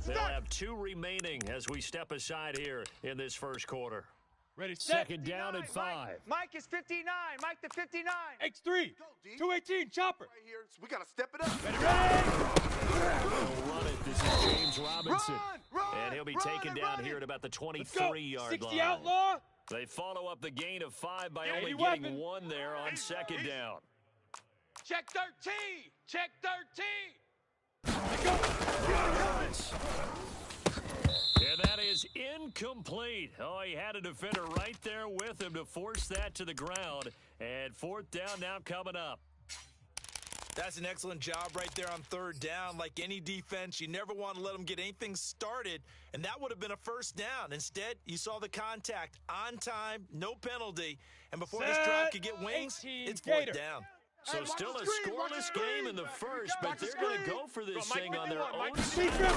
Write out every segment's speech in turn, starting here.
They'll have 2 remaining as we step aside here in this first quarter. Ready, set. Second down at 5. Mike is 59. Mike the 59. X3. 218. Chopper. Right here. We got to step it up. Ready. They'll run it. This is James Robinson. Run, and he'll be taken down here at about the 23-yard 60 line. outlaw. They follow up the gain of 5 by only 80 getting weapon. 1 there on second down. Check 13. Check 13. And that is incomplete. Oh, he had a defender right there with him to force that to the ground. And 4th down now coming up. That's an excellent job right there on 3rd down. Like any defense, you never want to let them get anything started, and that would have been a 1st down. Instead, you saw the contact on time, no penalty, and before this drive could get wings, it's 4th down. So still a scoreless game in the first, but they're going to go for this thing on their own Speed side. trip.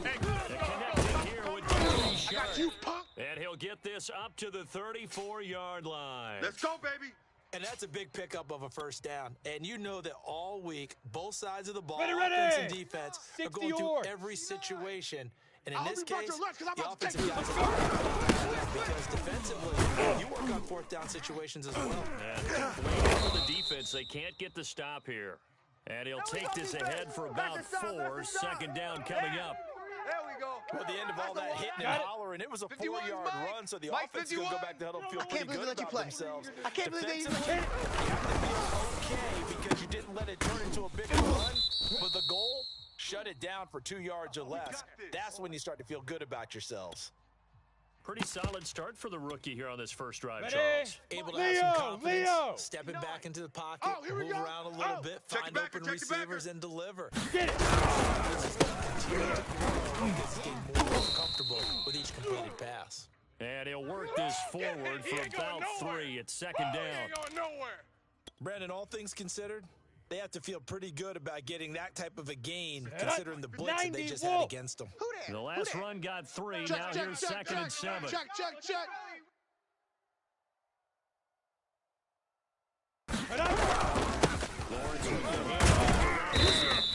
Connecting here with DJ Sharp. Got you, punk. And he'll get this up to the 34-yard line. Let's go, baby. And that's a big pickup of a 1st down. And you know that all week, both sides of the ball, Ready. offense and defense, are 60 going through yards. every situation. And in I hope this you brought case, your lunch, 'cause I'm the about to offensive take guys you. are because defensively, you work on 4th down situations as well. And waiting for the defense, they can't get the stop here. And he'll take this ahead for about 4. Second down coming up. There we go. Well, the end of all that hitting and hollering, it was a 4-yard run, so the Mike, offense is going to go 51. back to huddle, feel I can't pretty believe good they let you about play. themselves. I can't believe they even Defensively, you have to feel okay because you didn't let it turn into a big run, but the goal, shut it down for 2 yards or less. That's when you start to feel good about yourselves. Pretty solid start for the rookie here on this first drive, Ready. Charles. Able to have some confidence, Leo. stepping back into the pocket, Oh, here we move go. around a little Oh. bit, Check find the backer, open check the backer. receivers, and deliver. Get it. This is going to continue to grow as he gets more comfortable with each completed pass. And he'll work this forward for about 3 at second down. Brandon, all things considered, they have to feel pretty good about getting that type of a gain, considering the blitz that they just had against them. Who that? The last run got 3. Now here's 2nd and 7. Check.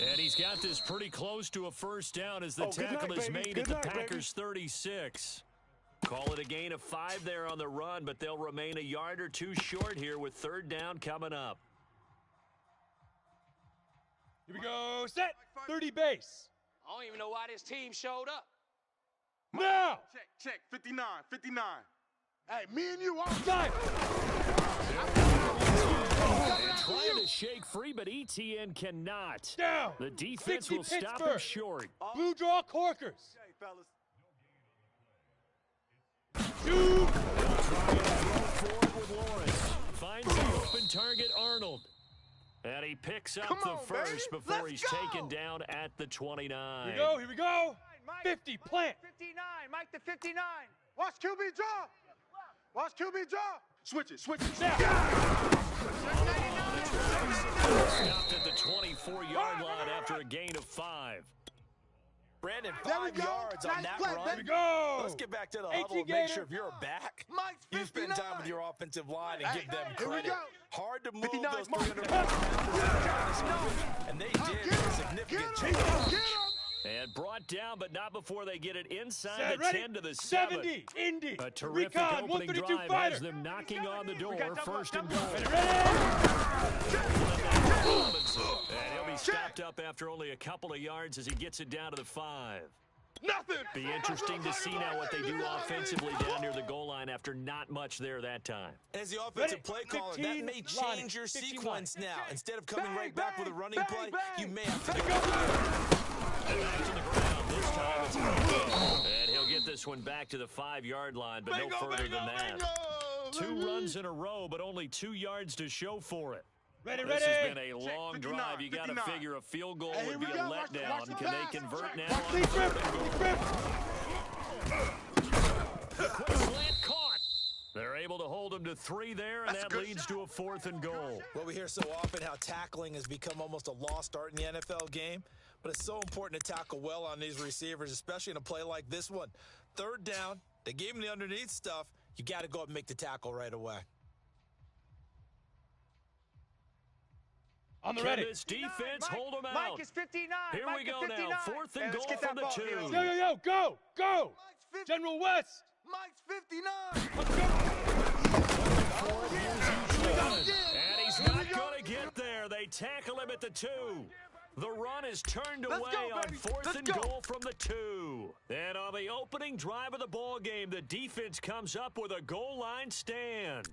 And he's got this pretty close to a 1st down as the tackle is made at the Packers' 36. Call it a gain of 5 there on the run, but they'll remain a yard or 2 short here with 3rd down coming up. Here we go. Set. 30 base. I don't even know why this team showed up. Now. Check. 59. Hey, me and you all Time. And trying to shake free, but ETN cannot. Down. The defense 60 will stop him Pittsburgh. short. Blue draw corkers. Hey, fellas. 2. Forward with Lawrence. Finds the open target, Arnold. And he picks up Come the on, first baby. before Let's he's go. taken down at the 29. Here we go. 50 plant. 59. Mike the 59. Watch QB draw. Watch QB draw. Switch it. Stopped at the 24-yard line after a gain of 5. Brandon, There we 5 go. yards Nice on that play, run. baby. Here we go. Let's get back to the 18 huddle and make gainer. sure if you're back, Mike's you spend time 59. with your offensive line and Hey, give them here we credit. go. Hard to move 59 those Mark. 300 pounds, and they did with a significant change. And brought down, but not before they get it inside Set. the Ready. 10 to the 7. 70. Indy. A terrific Recon. opening 132 drive fighter. has them knocking on the door. got First and double, goal. Ready. And he'll be stopped up after only a couple of yards as he gets it down to the 5. Nothing. Be interesting to see now what they do offensively down near the goal line after not much there that time. As the offensive Ready. play caller, that 15 may line. change your 15 sequence line. now. Instead of coming Bang, right back with a bang, running bang, play, bang. you may have to Let's go. go. And back to the ground. This time it's and he'll get this one back to the 5-yard line, but no further than that. 2 runs in a row, but only 2 yards to show for it. Ready. This has been a long 59, drive. You got to 59. figure a field goal Hey, would be here a we go. Watch the letdown. Can pass. they convert now? Watch on Lee third Grip. and goal? Lee Grip. The quick slant caught. They're able to hold him to 3 there, and That's a that good leads shot. to a 4th and goal. Well, we hear so often how tackling has become almost a lost art in the NFL game, but it's so important to tackle well on these receivers, especially in a play like this one. 3rd down, they gave him the underneath stuff. You got to go up and make the tackle right away. On the Can ready. this defense Mike, hold them out? Mike is 59. Here Mike we go is 59. now. Fourth and Hey, let's goal get that from the ball, 2. Heroes. Yo, yo, yo, go, go. Mike's 50. General West. Mike's 59. Let's go. And he's not going to get there. They tackle him at the 2. The run is turned away on baby. fourth Let's and go. goal from the 2. And on the opening drive of the ball game, the defense comes up with a goal line stand.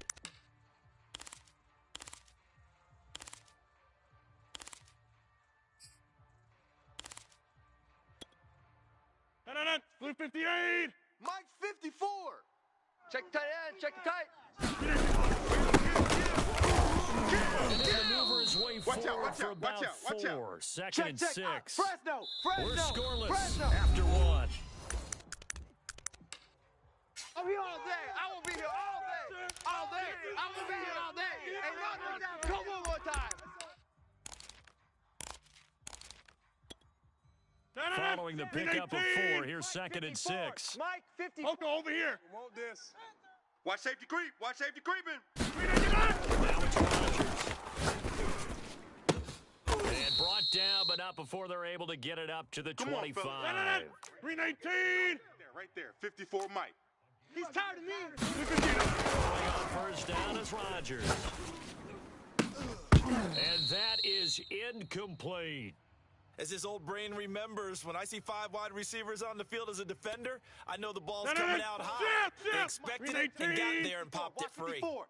Blue 58. Mike's 54. Check the tight end. Check the tight. And he maneuvers his way Watch out, forward watch for out, about watch out, watch out. 4. Second Check, and check. 6. Fresno. We're scoreless Fresno. after 1. I'll be here all day. I will be here all day. All day. I will be here all day. Hey, Rodney, come one more time. Following the pickup of 4, here's second and 6. Mike, 50. Oko over here. Want this. Watch safety creep. Watch safety creeping. Now it's Rodgers. And brought down, but not before they're able to get it up to the Come on, 25. fella. 319. Right there. 54 Mike. He's tired of me. Going on first down is Rodgers. And that is incomplete. As his old brain remembers, when I see 5 wide receivers on the field as a defender, I know the ball's coming out high. They expected it and got there and popped it free. 54.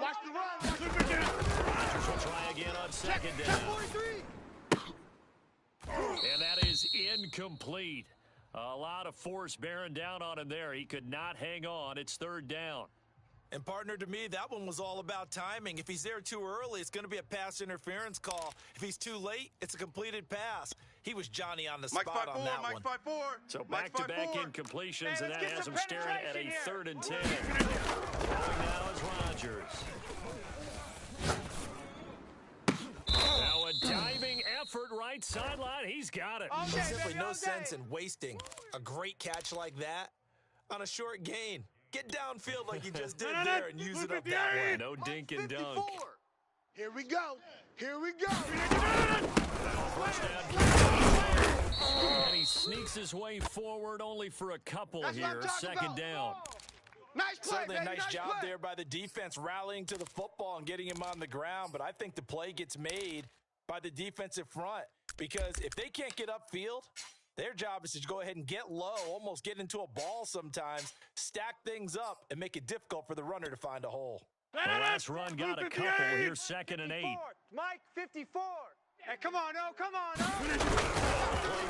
Watch the run. Rodgers will try again on second down. 43. And that is incomplete. A lot of force bearing down on him there. He could not hang on. It's third down. And partner, to me, that one was all about timing. If he's there too early, it's going to be a pass interference call. If he's too late, it's a completed pass. He was Johnny on the Mike spot on 54. that Mike one. 54. So Mike back-to-back 54. incompletions, Hey, and that let's get has some him staring at a penetration third and 10. here. Going now is Rodgers. Now a diving effort right sideline. He's got it. All day, There's simply baby, no all sense day. in wasting a great catch like that on a short gain. Get downfield like you just did there and use it up that way. No dink and dunk. 54. Here we go. Here we go. First down. And he sneaks his way forward only for a couple That's what I'm here. talking Second about. down. Nice play, Certainly a baby, nice job play. there by the defense rallying to the football and getting him on the ground, but I think the play gets made by the defensive front because if they can't get upfield, their job is to go ahead and get low, almost get into a ball sometimes, stack things up, and make it difficult for the runner to find a hole. The last run got a couple. Here's second and 8. 54. Mike, 54. Hey, come on, oh, come on, oh.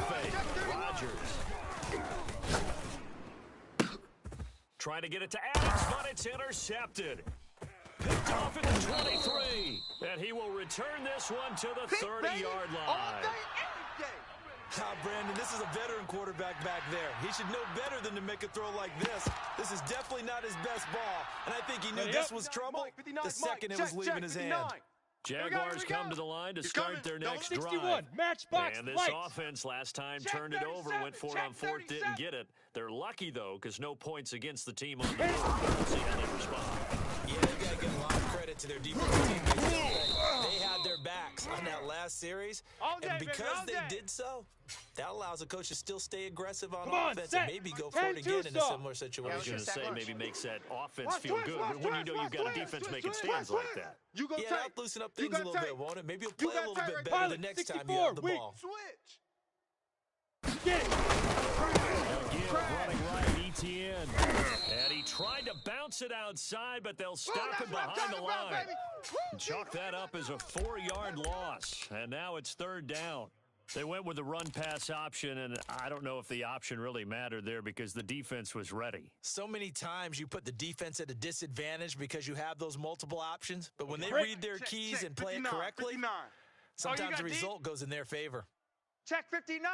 Play fake. Rodgers. Trying to get it to Adams, but it's intercepted. Picked off at the 23. And he will return this one to the 30-yard All line. day, every day. Brandon, this is a veteran quarterback back there. He should know better than to make a throw like this. This is definitely not his best ball, and I think he knew this was trouble Mike, 59, the second Mike, it was check, leaving check, his 59. hand. Jaguars Here we go. come to the line to He's start coming. their Double next 61. drive. Matchbox. And this Lights. offense last time Check turned it over, 37, went for it check on fourth, didn't 37. get it. They're lucky, though, because no points against the team on the board. We'll see how they respond. Yeah, they've got to give a lot of credit to their defensive teammates. They had their backs on that last series, All day, and baby, because all they day. did so, that allows the coach to still stay aggressive on Come on, offense set. and maybe go for it 10-2 again in a stop. similar I was situation. going to Set say lunch. maybe makes that offense Watch feel twist, good watch when you twist, know you've watch got a twist, defense twist, making twist, stands twist. like that. You go Yeah, tight. that'll loosen up You things got a little tight. bit, won't it? Maybe you'll You play a got little tight bit right better there. the next time you 64, have the weak. ball. Switch. Get it. Again, running right, ETN. And he tried to bounce it outside, but they'll stop That's him what I'm behind the talking about, line. baby. Woo, Chalk that up as a 4-yard loss. And now it's third down. They went with the run-pass option, and I don't know if the option really mattered there because the defense was ready. So many times you put the defense at a disadvantage because you have those multiple options, but when they Check, read their keys and play it 59, correctly, 59. sometimes got the D? result goes in their favor. Check 59.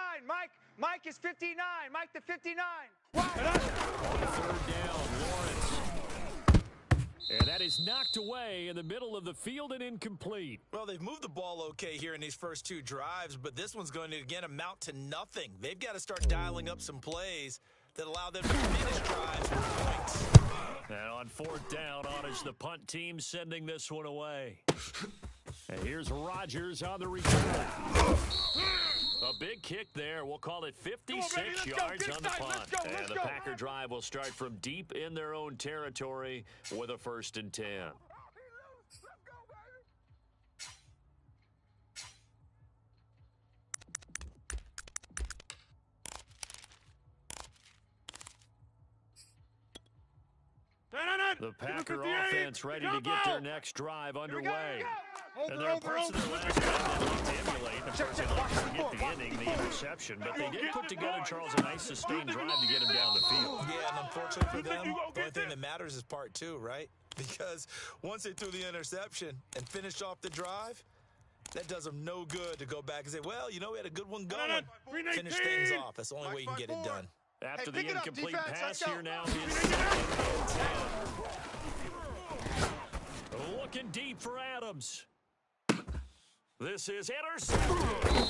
Mike is 59. Mike the 59. On third down, Lawrence. And that is knocked away in the middle of the field and incomplete. Well, they've moved the ball okay here in these first two drives, but this one's going to, again, amount to nothing. They've got to start dialing up some plays that allow them to finish drives with points. And on fourth down, on is the punt team sending this one away. And here's Rodgers on the return. A big kick there. We'll call it 56 yards on the punt. And the Packer drive will start from deep in their own territory with a 1st and 10. The Packer offense ready to get their next drive underway. And there are parts of their last drive that like to emulate. Of course, they'd like to forget the ending, the interception. But they did put together, Charles, a nice sustained drive to get him down the field. Yeah, and unfortunately for them, the only thing that matters is part 2, right? Because once they threw the interception and finished off the drive, that does them no good to go back and say, well, you know, we had a good one going. Finish things off. That's the only way you can get it done. After the incomplete pass here now is 2nd and 10. Looking deep for Adams. This is intercepted.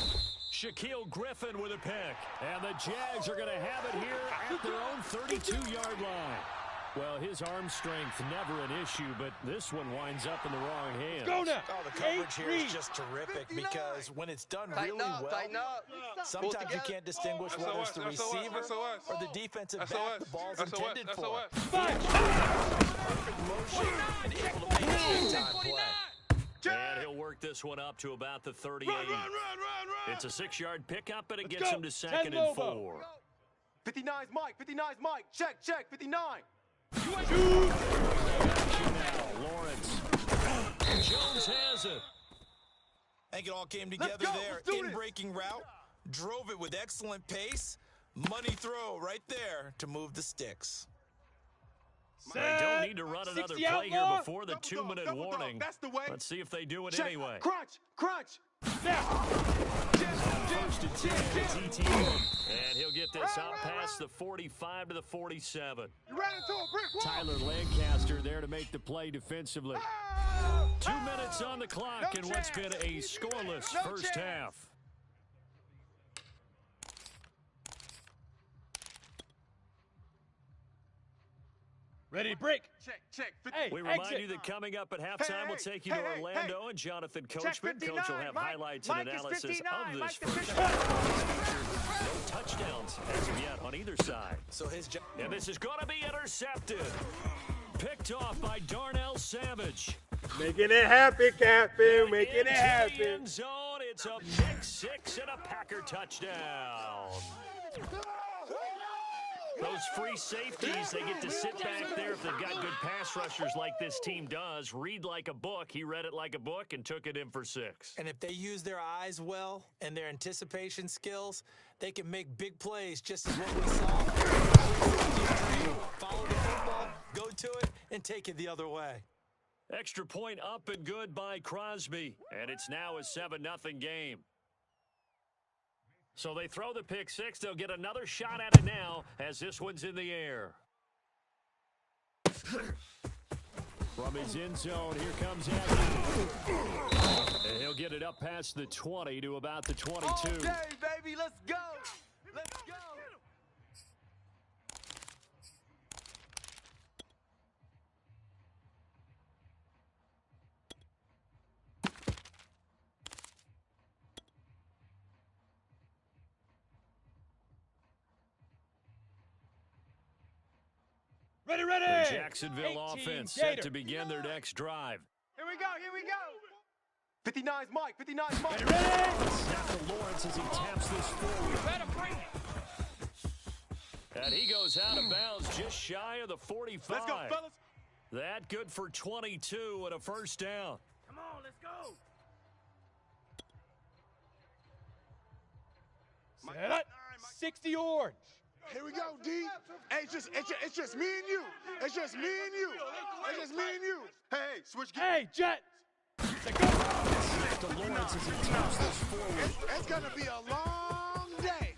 Shaquille Griffin with a pick. And the Jags are going to have it here at their own 32-yard line. Well, his arm strength never an issue, but this one winds up in the wrong hands. Go now. Oh, the coverage here is just terrific because when it's done really well, sometimes you can't distinguish whether it's the receiver or the defensive back the ball's intended for. Perfect motion and able to make a big-time play. And he'll work this one up to about the 38. It's a 6-yard pickup, and it gets him to 2nd and 4. 59's Mike. 59's Mike. Check. 59. Lawrence. Jones has it. I think it all came together there. In-breaking route, drove it with excellent pace. Money throw right there to move the sticks. They don't need to run another play here before the 2-minute warning. That's the way. Let's see if they do it anyway. Crunch. And he'll get this out past the 45 to the 47. Tyler Lancaster there to make the play defensively. 2 minutes on the clock in what's been a scoreless first half. Ready, break. Check. Hey, We remind you that coming up at halftime, we'll take you to Orlando and Jonathan Coachman. Coach will have highlights and analysis of this first half. No touchdowns as of yet on either side. So his job. And this is going to be intercepted. Picked off by Darnell Savage. Making it happen, Captain. Making it Into the happen. end zone. It's a pick 6 and a Packer touchdown. Those free safeties, they get to sit back there if they've got good pass rushers like this team does. Read like a book. He read it like a book and took it in for 6. And if they use their eyes well and their anticipation skills, they can make big plays just as what we saw. Follow the football, go to it, and take it the other way. Extra point up and good by Crosby. And it's now a 7-0 game. So they throw the pick 6. They'll get another shot at it now as this one's in the air. From his end zone, here comes Evans. And he'll get it up past the 20 to about the 22. All day, baby. Let's go. Ready. The Jacksonville 18 offense Gator. set to begin their next drive. Here we go. 59's Mike. Snap to Lawrence as he taps this forward. And he goes out of bounds just shy of the 45. Let's go, fellas. That good for 22 and a first down. Come on, let's go. Set up. 60 orange. Here we go, D. Hey, it's just me and you. It's just me and you. Hey, switch gears. Hey, Jet. To Lawrence as he taps this forward. It's gonna be a long day.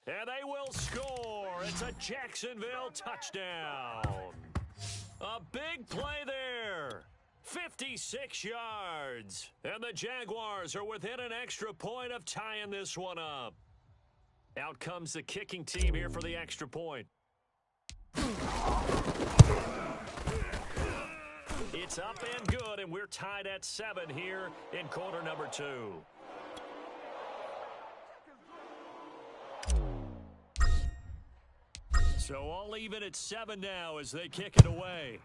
And they will score. It's a Jacksonville touchdown. A big play there. 56 yards. And the Jaguars are within an extra point of tying this one up. Out comes the kicking team here for the extra point. It's up and good, and we're tied at 7 here in quarter number 2. So all even at 7 now as they kick it away.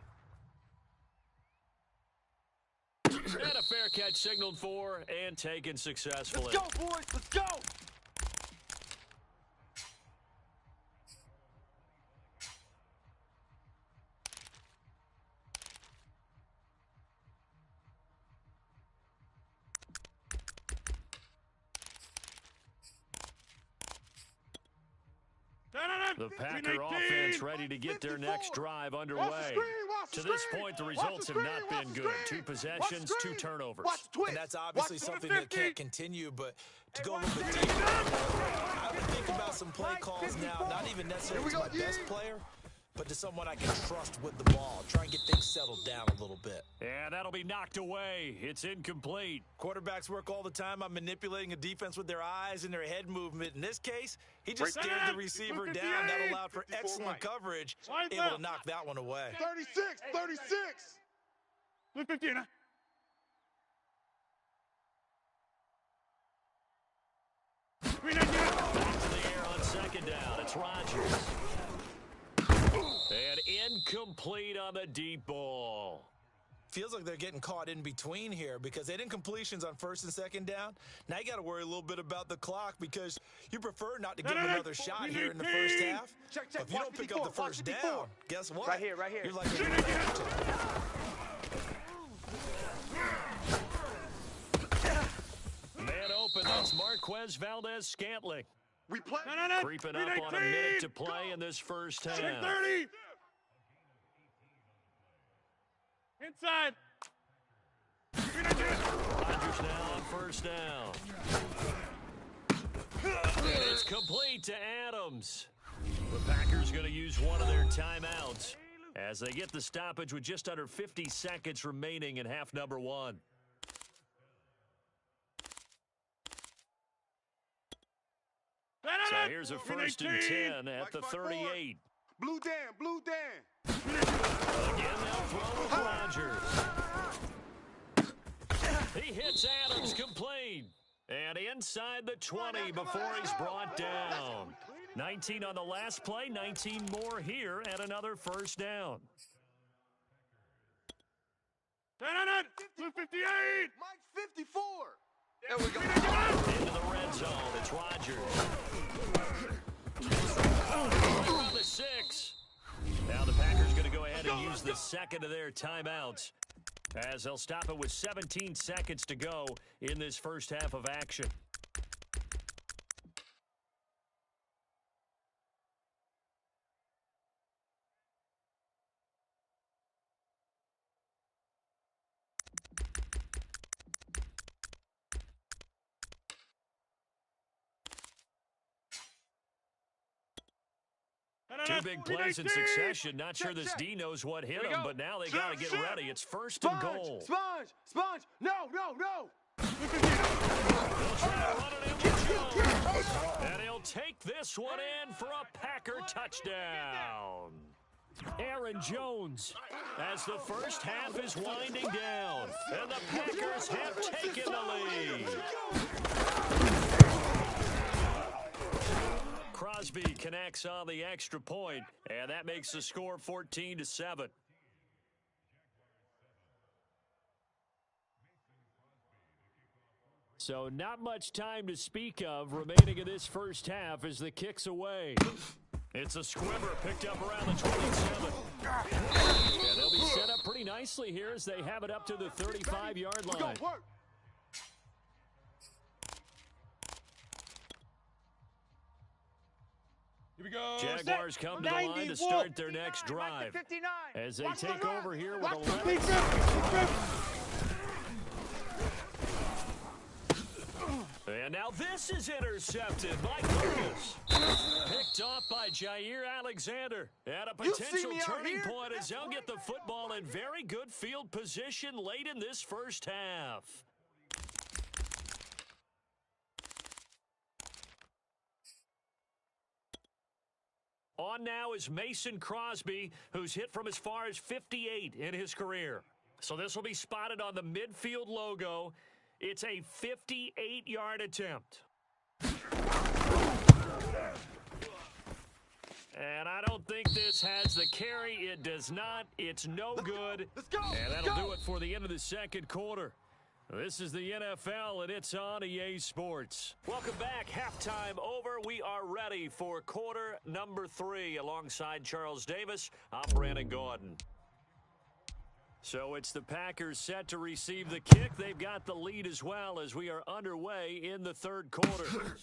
And a fair catch signaled for and taken successfully. Let's go, boys. Let's go. The Packer offense ready to get their next drive underway. To this point, the results have not been good. 2 possessions, 2 turnovers. And that's obviously something that can't continue, but to go a little bit deeper, I would think about some play calls now, not even necessarily to my best player, but to someone I can trust with the ball. Try and get things settled down a little bit. Yeah, that'll be knocked away. It's incomplete. Quarterbacks work all the time on manipulating a defense with their eyes and their head movement. In this case, he just stared the receiver down. That allowed for excellent coverage, able to knock that one away. 36, 36. 15, huh? Back to the air on second down. It's Rodgers. And incomplete on the deep ball. Feels like they're getting caught in between here because they didn't completions on first and second down. Now you got to worry a little bit about the clock because you prefer not to give them another shot here in the first half. Check. But if you don't pick up the first down, guess what? Right here. You're like a Man open, that's Marquez Valdez-Scantling. We play. Creeping up on a minute to play in this first half. 30. Inside. Rodgers now on first down. And it's complete to Adams. The Packers going to use one of their timeouts as they get the stoppage with just under 50 seconds remaining in half number 1. So here's a first and 10 at the 38. Blue Dan. Again, they'll throw with Rodgers. He hits Adams complete. And inside the 20 before he's brought down. 19 on the last play, 19 more here at another first down. Blue 58. Mike's 54. There we go. Into the red zone, it's Rodgers. Around the 6. Now the Packers going to go ahead and use the second of their timeouts as they'll stop it with 17 seconds to go in this first half of action. Two big plays in succession. Not sure this D knows what hit him, but now they got to get ready. It's first and goal. Sponge. No. They'll try to run it in with Jones. And he'll take this one in for a Packer touchdown. Aaron Jones as the first half is winding down. And the Packers have taken the lead. Crosby connects on the extra point, and that makes the score 14-7. So not much time to speak of remaining in this first half as the kick's away. It's a squibber picked up around the 27. And they'll be set up pretty nicely here as they have it up to the 35-yard line. Here we go. Jaguars come to the line to start their next drive as they take over here with 11. And now this is intercepted by Curtis. Picked off by Jair Alexander. At a potential turning point as they'll get the football in very good field position late in this first half. On now is Mason Crosby, who's hit from as far as 58 in his career. So this will be spotted on the midfield logo. It's a 58-yard attempt. And I don't think this has the carry. It does not. It's no good. Let's go. And that'll do it for the end of the second quarter. This is the NFL, and it's on EA Sports. Welcome back. Halftime over. We are ready for quarter number 3. Alongside Charles Davis, I'm Brandon Gordon. So it's the Packers set to receive the kick. They've got the lead as well as we are underway in the third quarter.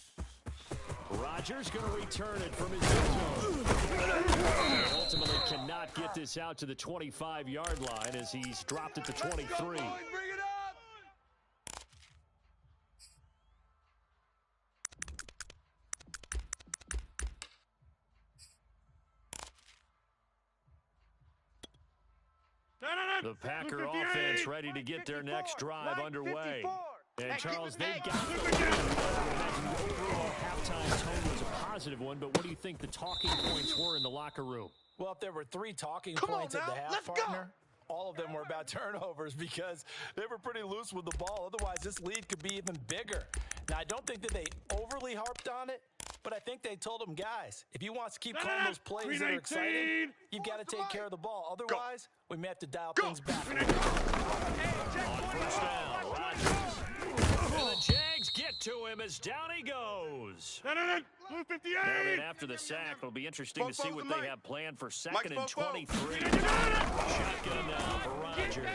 Rodgers going to return it from his zone. Ultimately cannot get this out to the 25-yard line as he's dropped at the 23. Bring it up. No. The Packer 58. offense ready to get their next drive underway. And Charles, they got the Hey, lead. The overall halftime tone was a positive one, but what do you think the talking points were in the locker room? Well, if there were 3 talking Come on points at the now, half, let's go. partner, all of them were about turnovers because they were pretty loose with the ball. Otherwise, this lead could be even bigger. Now, I don't think that they overly harped on it, but I think they told them, guys, if you want to keep calling those plays that are exciting, you've got to take care of the ball. Otherwise, we may have to dial things back. On first down, Rodgers. And the Jags get to him as down he goes. Blue 58. Now then, after the sack, it'll be interesting to see what they have planned for second and 23. Shotgun now for Rodgers.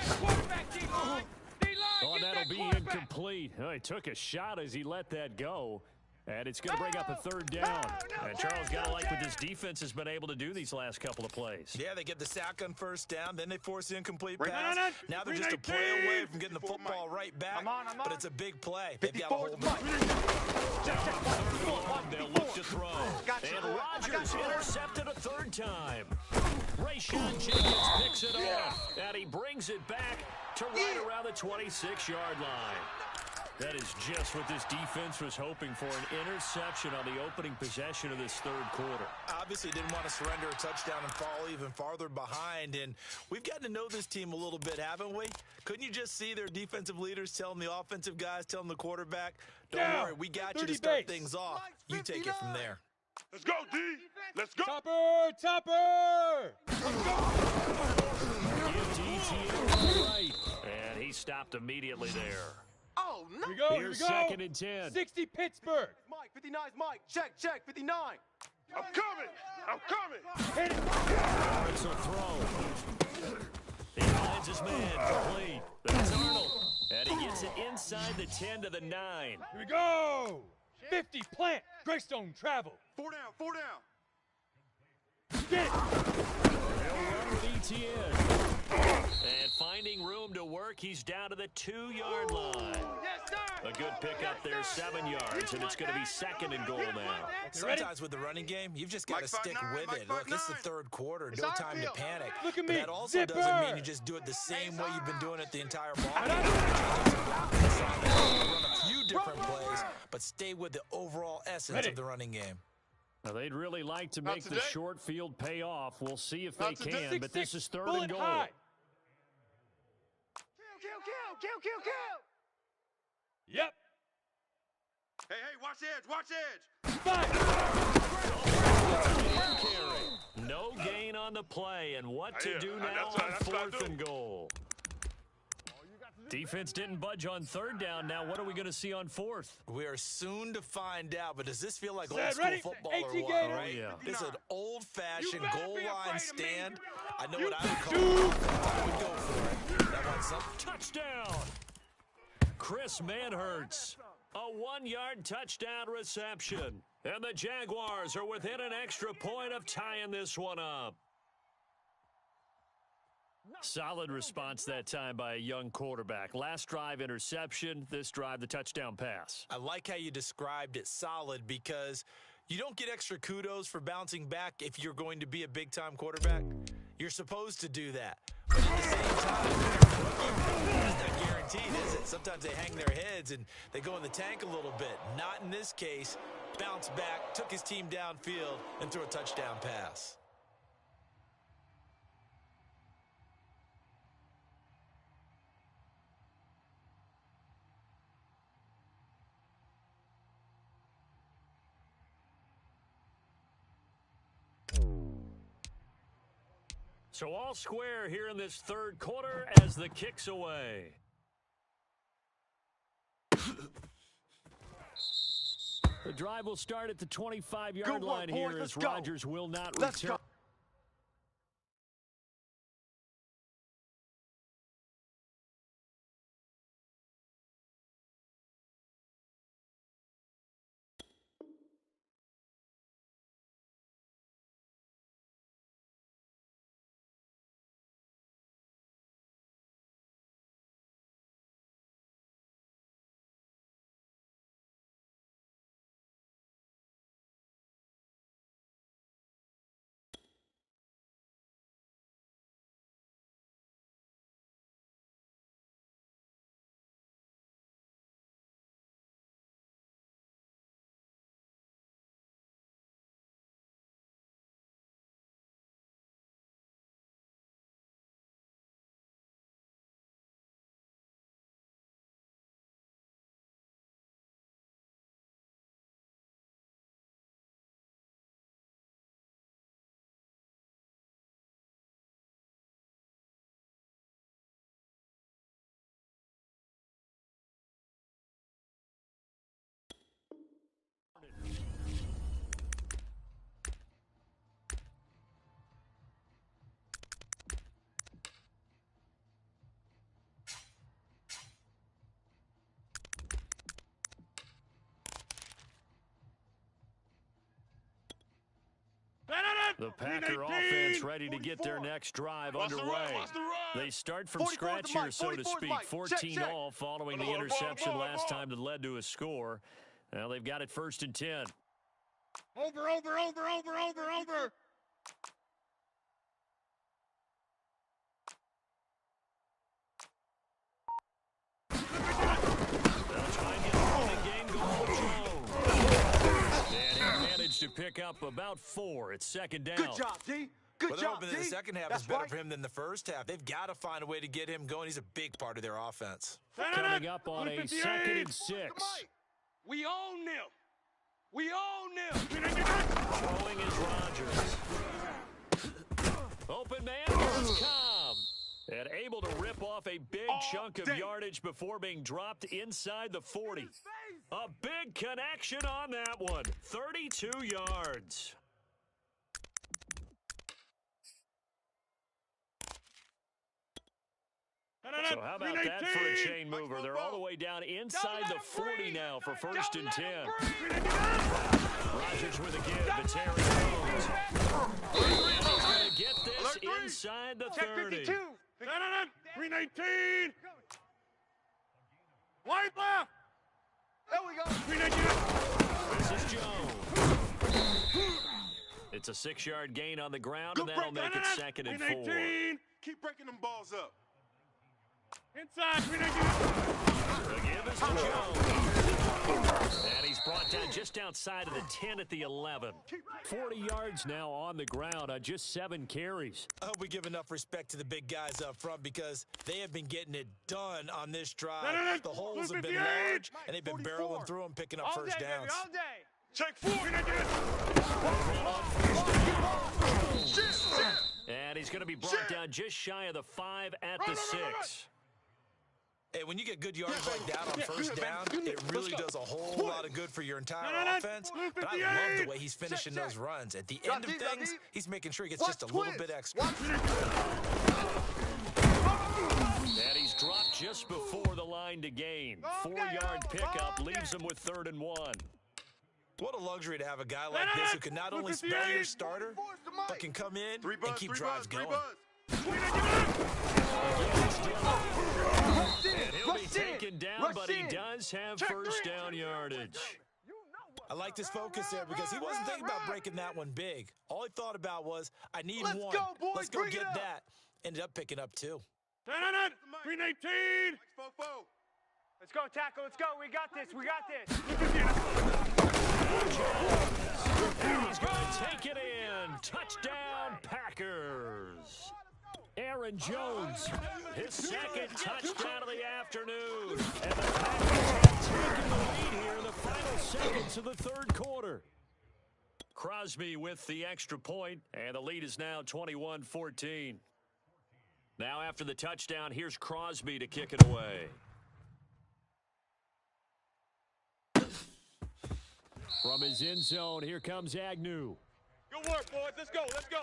Oh, that'll be incomplete. Oh, he took a shot as he let that go. And it's going to bring up a third down. And Charles got to like what this defense has been able to do these last couple of plays. Yeah, they get the sack on first down, then they force the incomplete Bring pass. it on. Now they're just a play away from getting the football right back. I'm on. But it's a big play. They've got to 54's hold Mike. They'll look to throw. Got you. And Rodgers intercepted a third time. Rayshawn Jenkins picks it off. And he brings it back to right around the 26-yard line. That is just what this defense was hoping for, an interception on the opening possession of this third quarter. Obviously didn't want to surrender a touchdown and fall even farther behind. And we've gotten to know this team a little bit, haven't we? Couldn't you just see their defensive leaders telling the offensive guys, telling the quarterback, don't worry, we got you to start things off. You take it from there. Let's go, D. Let's go. Topper. Give DT right. And he stopped immediately there. Oh, no. Here we go. Here's second and 10. 60 Pittsburgh. Mike, 59's Mike. Check, 59. I'm coming. Hit it. It's a throw. He finds his man complete. That's Arnold. And he gets it inside the 10 to the 9. Here we go. 50 plant. Greystone travel. 4 down. Get it. They'll run with ETN. And finding room to work, he's down to the 2-yard line. Yes, sir. A good pickup there, 7 yards, and it's going to be second and goal now. Sometimes with the running game, you've just got to Mike stick 5'9", with Mike it. Look, it's the 5'9". third quarter. It's No our time to field. panic. Look at But me. that also Zipper. doesn't mean you just do it the same way you've been doing it the entire ball. Run a few different plays, but stay with the overall essence of the running game. Now, they'd really like to Not make the today. short field pay off. We'll see if they Not today. can, but this is third Bullet and goal. high. Kill. Yep. Hey, watch edge. Five. No gain on the play, and what to Yeah, do that's now what- on that's what I fourth do. and goal. Defense didn't budge on third down. Now, what are we going to see on fourth? We are soon to find out, but does this feel like Set, old school ready? football or 18 what, games. right? Oh, yeah. This is an old-fashioned You better goal be line afraid of me. stand. I know You what I would call better. it. I would go for it. That one's something. Touchdown! Chris Manhertz. A 1-yard touchdown reception. And the Jaguars are within an extra point of tying this one up. Solid response that time by a young quarterback. Last drive, interception. This drive, the touchdown pass. I like how you described it solid because you don't get extra kudos for bouncing back if you're going to be a big-time quarterback. You're supposed to do that. But at the same time, it's not guaranteed, is it? Sometimes they hang their heads and they go in the tank a little bit. Not in this case. Bounced back, took his team downfield, and threw a touchdown pass. So all square here in this third quarter as the kick's away. The drive will start at the 25-yard line here as Rodgers will not return. The Packer offense ready to get their next drive underway. They start from scratch here, so to speak. 14 all following the interception last time that led to a score. Now they've got it 1st and 10. Over. They'll try and get the game going. And he managed to pick up about 4 at 2nd down. Good job, D. Good job, D. The second half is better for him than the first half. They've got to find a way to get him going. He's a big part of their offense. Coming up on a 2nd and 6. We own them. We own them. Throwing is Rodgers. Open man, here's Cobb. And able to rip off a big chunk of yardage before being dropped inside the 40. A big connection on that one. 32 yards. So how about that for a chain mover? They're all the way down inside the 40 now for 1st and 10. Rodgers with a give. It's Aaron Jones. And he's going to get this inside the 30. 319. Wide left. There we go. 319. This is Jones. It's a 6-yard gain on the ground, and that'll make it 2nd and 4. Keep breaking them balls up. Inside. The give is to Jones. And he's brought down just outside of the 10 at the 11. 40 yards now on the ground on just 7 carries. I hope we give enough respect to the big guys up front because they have been getting it done on this drive. The holes have been large, and they've been barreling through them, picking up first downs. Baby, all day. Check 4. And he's going to be brought down just shy of the 5 at the 6. Hey, when you get good yards like that on first down, it really does a whole lot of good for your entire offense. But I love the way he's finishing those runs. At the end of things, he's making sure he gets just a little bit extra. And he's dropped just before the line to gain. 4-yard pickup leaves him with 3rd and 1. What a luxury to have a guy like this who can not only spell your starter, but can come in and keep drives going. And he'll be taken down, but he does have first down yardage. I like this focus there because he wasn't thinking about breaking that one big. All he thought about was, I need one. Let's go get that. Ended up picking up 2. 319. Let's go, tackle. Let's go. We got this. We got this. And he's going to take it in. Touchdown, Packers. Aaron Jones, his 2nd touchdown of the afternoon. And the Packers have taken the lead here in the final seconds of the 3rd quarter. Crosby with the extra point, and the lead is now 21-14. Now after the touchdown, here's Crosby to kick it away. From his end zone, here comes Agnew. Good work, boys. Let's go. Let's go.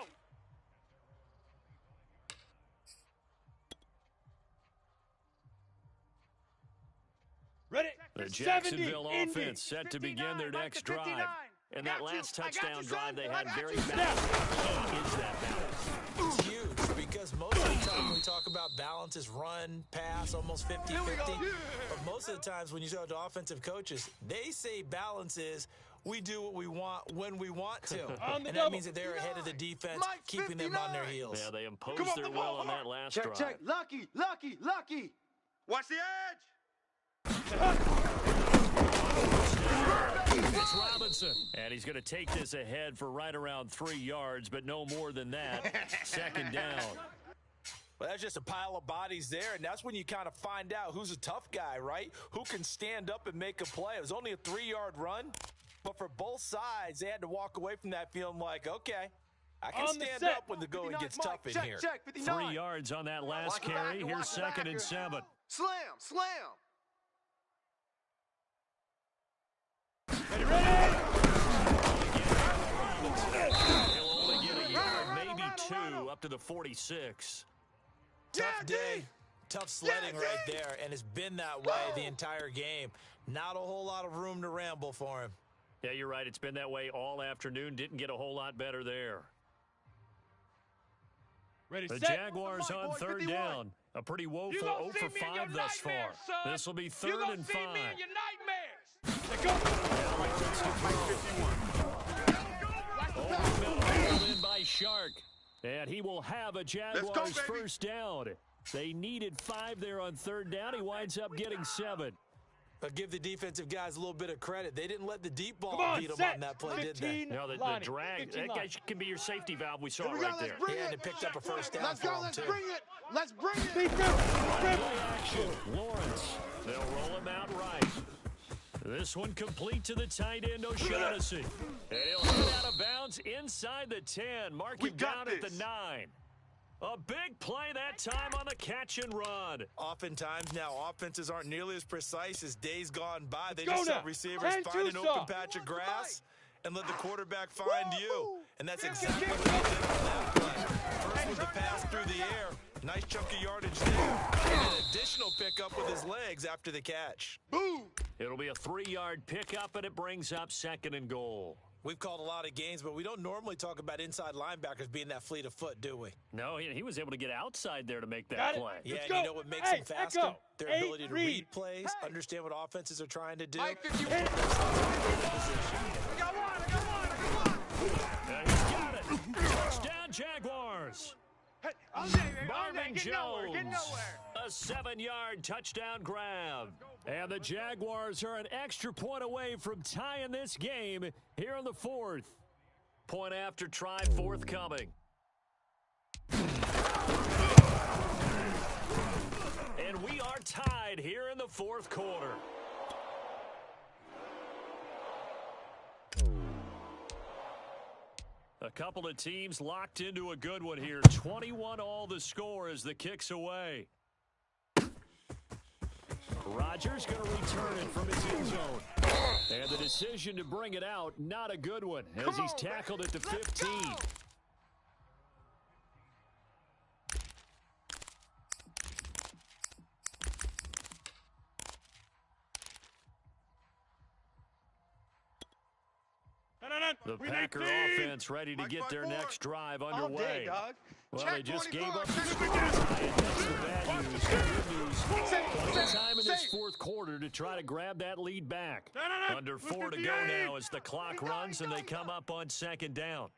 Ready? The Jacksonville offense set to begin their next drive. And that last touchdown drive they had very balanced. Key is that balance. It's huge because most of the time when we talk about balance is run, pass, almost 50-50. But most of the times when you talk to offensive coaches, they say balance is we do what we want when we want to. And that means that they're ahead of the defense, keeping them on their heels. Yeah, they imposed their will on that last drive. Check. Lucky. Watch the edge. It's Robinson. And he's going to take this ahead for right around 3 yards, but no more than that. Second down. Well, that's just a pile of bodies there, and that's when you kind of find out who's a tough guy, right? Who can stand up and make a play. It was only a 3-yard run, but for both sides, they had to walk away from that feeling like, okay, I can stand up when the going gets tough in here. 3 yards on that last carry. Here's 2nd and 7. Slam. He'll only get a yard, maybe 2, up to the 46. Tough day, tough sledding right there, and it's been that way the entire game. Not a whole lot of room to ramble for him. Yeah, you're right. It's been that way all afternoon. Didn't get a whole lot better there. The Jaguars on 3rd down. A pretty woeful 0 for 5 thus far. This will be 3rd and 5. Over the middle, pulled in by Shark. And he will have a Jaguars first down. They needed 5 there on 3rd down. He winds up getting 7. But give the defensive guys a little bit of credit. They didn't let the deep ball beat them on that play, did they? No, the drag. That guy can be your safety valve we saw right there. Yeah, and it picked up a first down for him, too. Let's bring it. Play action. Lawrence. They'll roll him out right. This one complete to the tight end, O'Shaughnessy. And he'll hit out of bounds inside the 10. Mark him down at the 9. A big play that time on the catch and run. Oftentimes now, offenses aren't nearly as precise as days gone by. They just let receivers find an open patch of grass and let the quarterback find you. And that's exactly what they did on that play. First with the pass through the air. Nice chunk of yardage there. And an additional pickup with his legs after the catch. Boom. It'll be a 3-yard pickup, and it brings up 2nd and goal. We've called a lot of games, but we don't normally talk about inside linebackers being that fleet of foot, do we? No, he was able to get outside there to make that play. Yeah, and you know what makes them faster? Their ability to read plays, understand what offenses are trying to do. I got one. He's got it. Touchdown, Jaguars. Marvin Jones, a 7-yard touchdown grab. And the Jaguars are an extra point away from tying this game here in the 4th. Point after try forthcoming. And we are tied here in the 4th quarter. A couple of teams locked into a good one here. 21 all the score as the kick's away. Rodgers going to return it from his end zone. And the decision to bring it out, not a good one, as he's tackled at the 15. The Packer offense ready to get their next drive underway. Well, they just gave up the score. That's the bad news. The good news, plenty of time in this 4th quarter to try to grab that lead back. Under 4 to go now as the clock runs and they come up on 2nd down.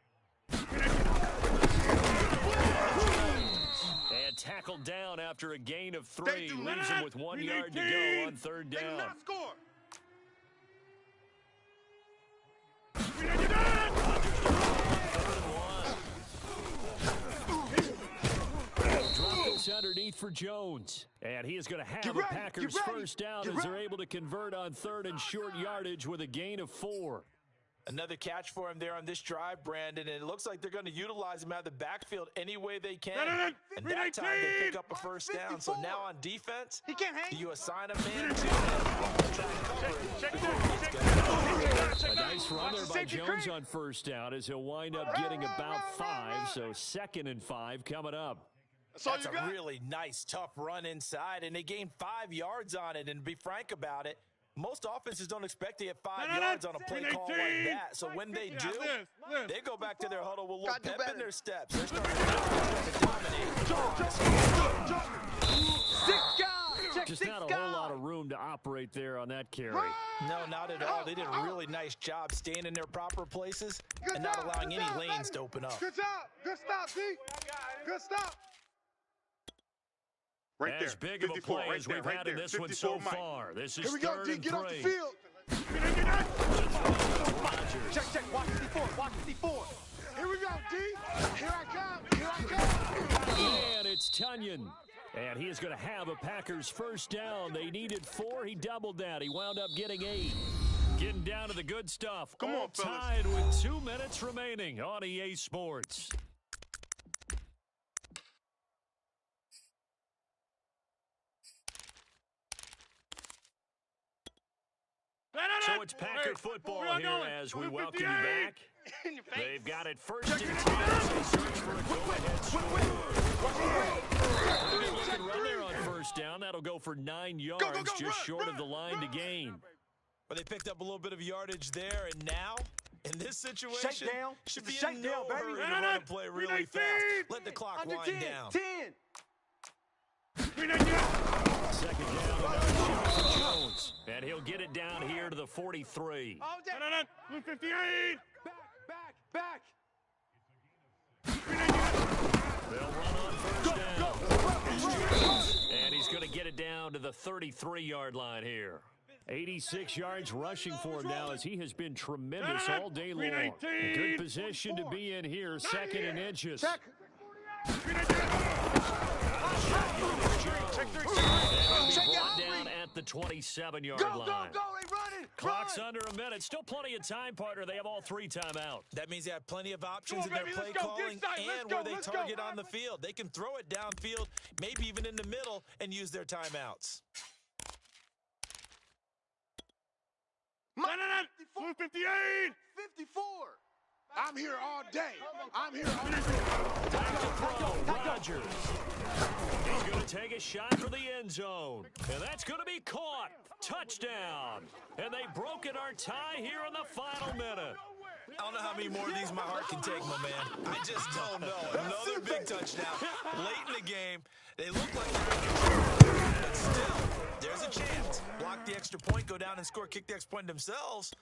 And tackled down after a gain of 3. Leaves him with 1 yard to go on 3rd down. Underneath for Jones, and he is going to have a Packers first down as they're able to convert on 3rd and short yardage with a gain of 4. Another catch for him there on this drive, Brandon, and it looks like they're going to utilize him out of the backfield any way they can. And that time they pick up a first down. So now on defense, do you assign a man to A nice run there by Jones on first down as he'll wind up getting about 5. So 2nd and 5 coming up. That's a really nice, tough run inside, and they gained 5 yards on it. And to be frank about it, most offenses don't expect to get 5 yards on a play call like that. So when they do, they go back to their huddle with a little pep in their steps. They're starting to dominate. Just not a whole lot of room to operate there on that carry. No, not at all. They did a really nice job staying in their proper places and not allowing any lanes to open up. Good job. Good stop, D. Good stop. Right as there. big of a play as we've had in this one so far. This is Here we go, 3rd D. and Get 3. off the field. Check. Watch 54. Watch 54. Here we go, D. Here I come. And it's Tunyon. And he is going to have a Packers first down. They needed 4. He doubled that. He wound up getting 8. Getting down to the good stuff. Come All on, fellas. tied with 2 minutes remaining on EA Sports. So it's Packer football here as we welcome you back. They've got it 1st and 10 as they search for a go-ahead score. Looking run there on first down. That'll go for 9 yards, just short of the line to gain. But they picked up a little bit of yardage there, and now, in this situation, Shakedown. should It's be a in shakedown, no baby. hurry to run and play really fast. Let the clock Under wind 10. down. 10. 2nd down, another shot for Jones. And he'll get it down here to the 43. Blue 58. Back. They'll run on first down. And he's going to get it down to the 33-yard line here. 86 yards rushing for him now as he has been tremendous all day long. Good position to be in here, 2nd and inches. Check. Brought down at the 27-yard line. Go. They running. Clock's under a minute. Still plenty of time, partner. They have all 3 timeouts. That means they have plenty of options in Come on, their baby, play let's go. calling Get inside. and Let's where go. they Let's go. target on the field. They can throw it downfield, maybe even in the middle, and use their timeouts. Blue 58. 54. I'm here all day. I'm here all day. Back to throw, Rodgers. He's going to take a shot for the end zone. And that's going to be caught. Touchdown. And they've broken our tie here in the final minute. I don't know how many more of these my heart can take, my man. I just don't know. Another big touchdown. Late in the game, they look like they're in control. But still, there's a chance. Block the extra point, go down and score, kick the extra point themselves.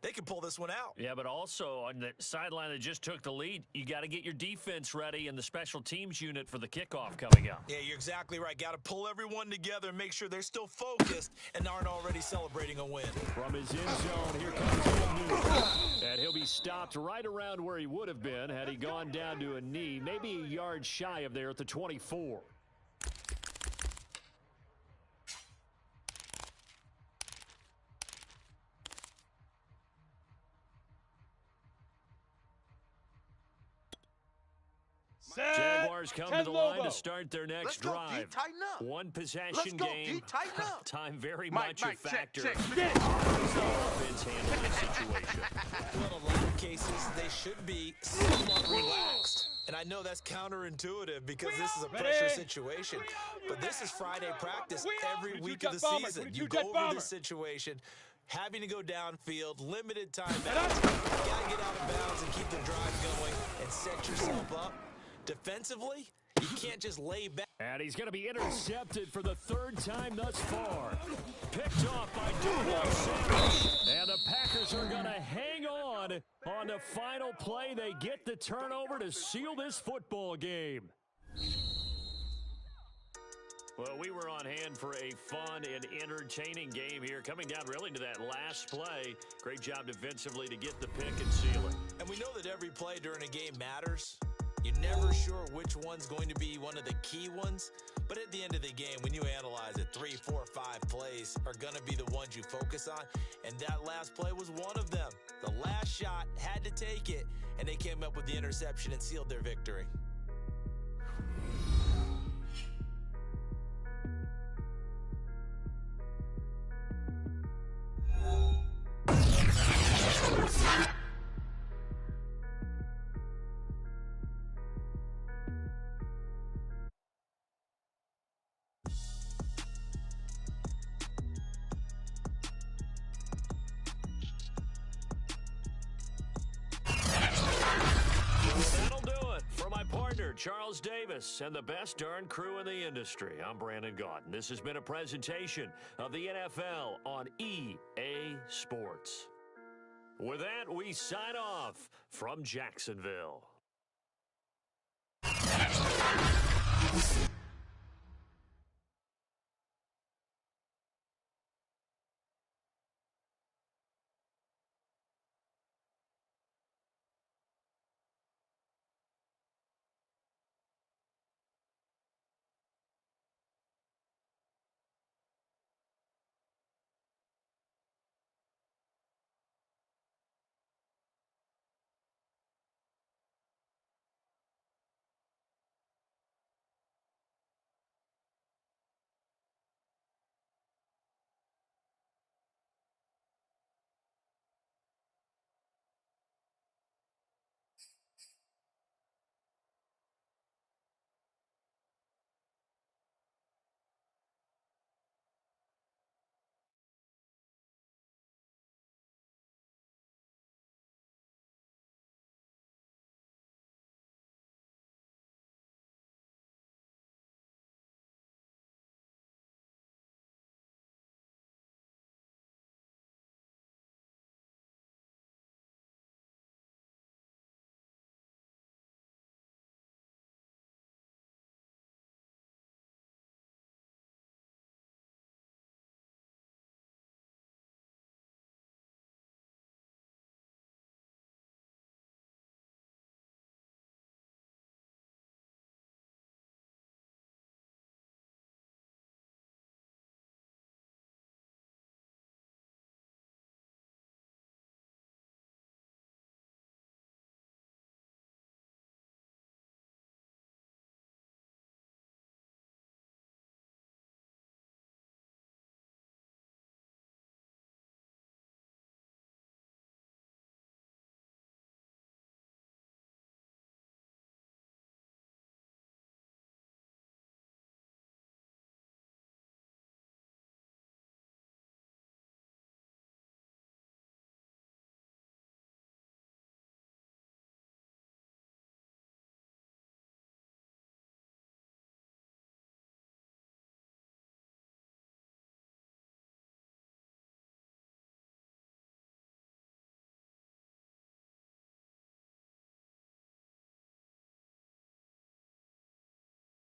They can pull this one out. Yeah, but also on the sideline that just took the lead, you got to get your defense ready and the special teams unit for the kickoff coming up. Yeah, you're exactly right. Got to pull everyone together and make sure they're still focused and aren't already celebrating a win. From his end zone, here comes Newton. And he'll be stopped right around where he would have been had he gone down to a knee, maybe a yard shy of there at the 24. Jaguars come to the line to start their next drive. Tighten up. One possession Let's go, game. D. Tighten up. Time very Mike, much a check. factor. Offense handling the situation. Well, in a lot of cases, they should be somewhat relaxed. And I know that's counterintuitive because this is a pressure situation. But this is Friday practice every week of the season. You go over this situation, having to go downfield, limited timeouts. You got to get out of bounds and keep the drive going and set yourself up. Defensively, you can't just lay back. And he's going to be intercepted for the 3rd time thus far. Picked off by Duval Sanders. And the Packers are going to hang on the final play. They get the turnover to seal this football game. Well, we were on hand for a fun and entertaining game here, coming down really to that last play. Great job defensively to get the pick and seal it. And we know that every play during a game matters. You're never sure which one's going to be one of the key ones. But at the end of the game, when you analyze it, 3, 4, 5 plays are going to be the ones you focus on. And that last play was one of them. The last shot. take it, and they came up with the interception and sealed their victory. That'll do it for my partner, Charles Davis, and the best darn crew in the industry. I'm Brandon Gaudin. This has been a presentation of the NFL on EA Sports. With that, we sign off from Jacksonville.